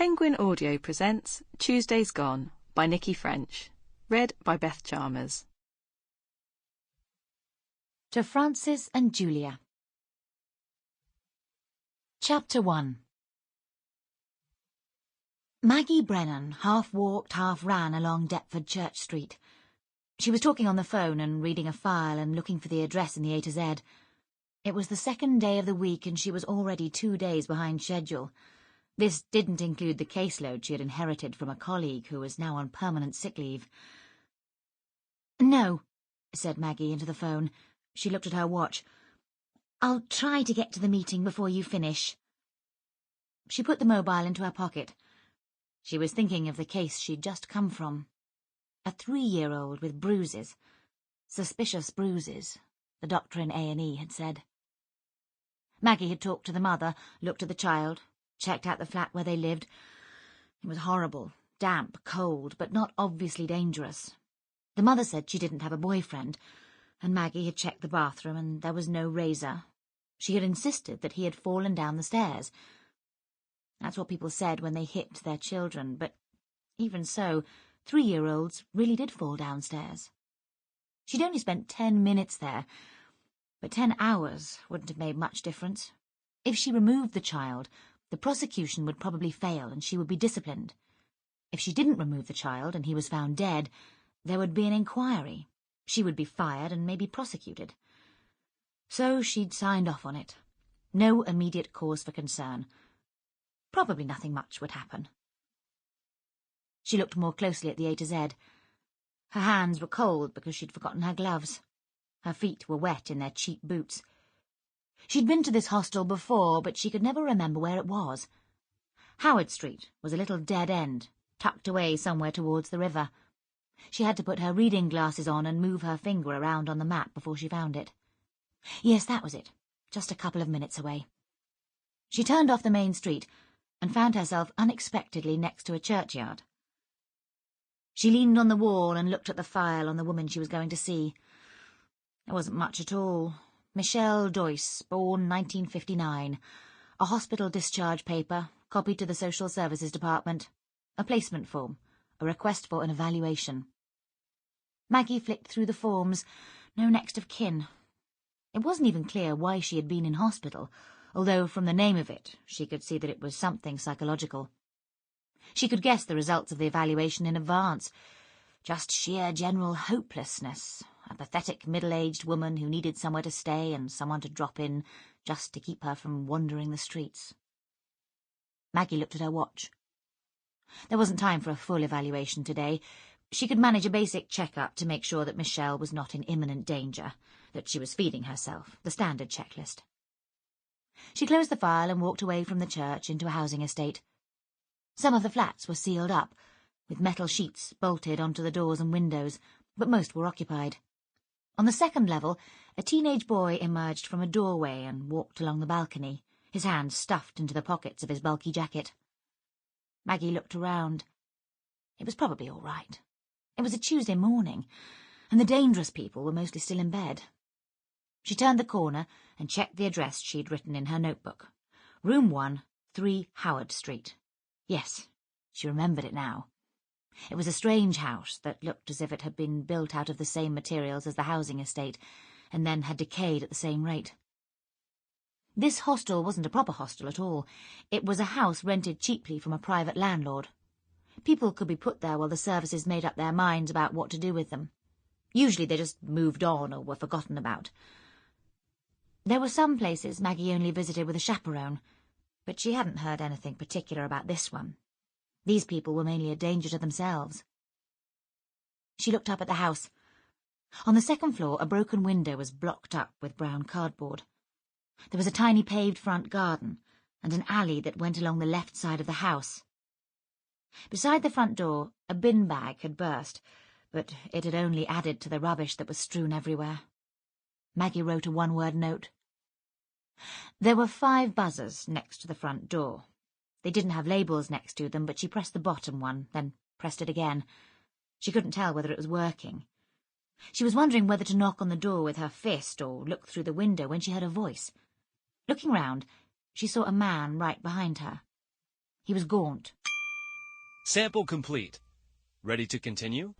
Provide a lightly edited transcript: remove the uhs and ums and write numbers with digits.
Penguin Audio presents Tuesday's Gone by Nicci French, read by Beth Chalmers. To Francis and Julia. Chapter 1. Maggie Brennan half walked, half ran along Deptford Church Street. She was talking on the phone and reading a file and looking for the address in the A to Z. It was the second day of the week and she was already 2 days behind schedule. This didn't include the caseload she had inherited from a colleague who was now on permanent sick leave. "No," said Maggie into the phone. She looked at her watch. "I'll try to get to the meeting before you finish." She put the mobile into her pocket. She was thinking of the case she'd just come from. A 3-year-old with bruises. Suspicious bruises, the doctor in A&E had said. Maggie had talked to the mother, looked at the child, checked out the flat where they lived. It was horrible, damp, cold, but not obviously dangerous. The mother said she didn't have a boyfriend, and Maggie had checked the bathroom and there was no razor. She had insisted that he had fallen down the stairs. That's what people said when they hit their children, but even so, 3-year-olds really did fall downstairs. She'd only spent 10 minutes there, but 10 hours wouldn't have made much difference. If she removed the child, the prosecution would probably fail and she would be disciplined. If she didn't remove the child and he was found dead, there would be an inquiry. She would be fired and maybe prosecuted. So she'd signed off on it. No immediate cause for concern. Probably nothing much would happen. She looked more closely at the A to Z. Her hands were cold because she'd forgotten her gloves. Her feet were wet in their cheap boots. She'd been to this hostel before, but she could never remember where it was. Howard Street was a little dead end, tucked away somewhere towards the river. She had to put her reading glasses on and move her finger around on the map before she found it. Yes, that was it, just a couple of minutes away. She turned off the main street and found herself unexpectedly next to a churchyard. She leaned on the wall and looked at the file on the woman she was going to see. There wasn't much at all. Michelle Doyce, born 1959. A hospital discharge paper, copied to the Social Services Department. A placement form, a request for an evaluation. Maggie flicked through the forms. No next of kin. It wasn't even clear why she had been in hospital, although from the name of it she could see that it was something psychological. She could guess the results of the evaluation in advance. Just sheer general hopelessness. A pathetic middle-aged woman who needed somewhere to stay and someone to drop in just to keep her from wandering the streets. Maggie looked at her watch. There wasn't time for a full evaluation today. She could manage a basic check-up to make sure that Michelle was not in imminent danger, that she was feeding herself, the standard checklist. She closed the file and walked away from the church into a housing estate. Some of the flats were sealed up, with metal sheets bolted onto the doors and windows, but most were occupied. On the second level, a teenage boy emerged from a doorway and walked along the balcony, his hands stuffed into the pockets of his bulky jacket. Maggie looked around. It was probably all right. It was a Tuesday morning, and the dangerous people were mostly still in bed. She turned the corner and checked the address she'd written in her notebook. Room 1, 3 Howard Street. Yes, she remembered it now. It was a strange house that looked as if it had been built out of the same materials as the housing estate, and then had decayed at the same rate. This hostel wasn't a proper hostel at all. It was a house rented cheaply from a private landlord. People could be put there while the services made up their minds about what to do with them. Usually they just moved on or were forgotten about. There were some places Maggie only visited with a chaperone, but she hadn't heard anything particular about this one. These people were mainly a danger to themselves. She looked up at the house. On the second floor, a broken window was blocked up with brown cardboard. There was a tiny paved front garden and an alley that went along the left side of the house. Beside the front door, a bin bag had burst, but it had only added to the rubbish that was strewn everywhere. Maggie wrote a one-word note. There were 5 buzzers next to the front door. They didn't have labels next to them, but she pressed the bottom one, then pressed it again. She couldn't tell whether it was working. She was wondering whether to knock on the door with her fist or look through the window when she heard a voice. Looking round, she saw a man right behind her. He was gaunt, Sample complete. Ready to continue?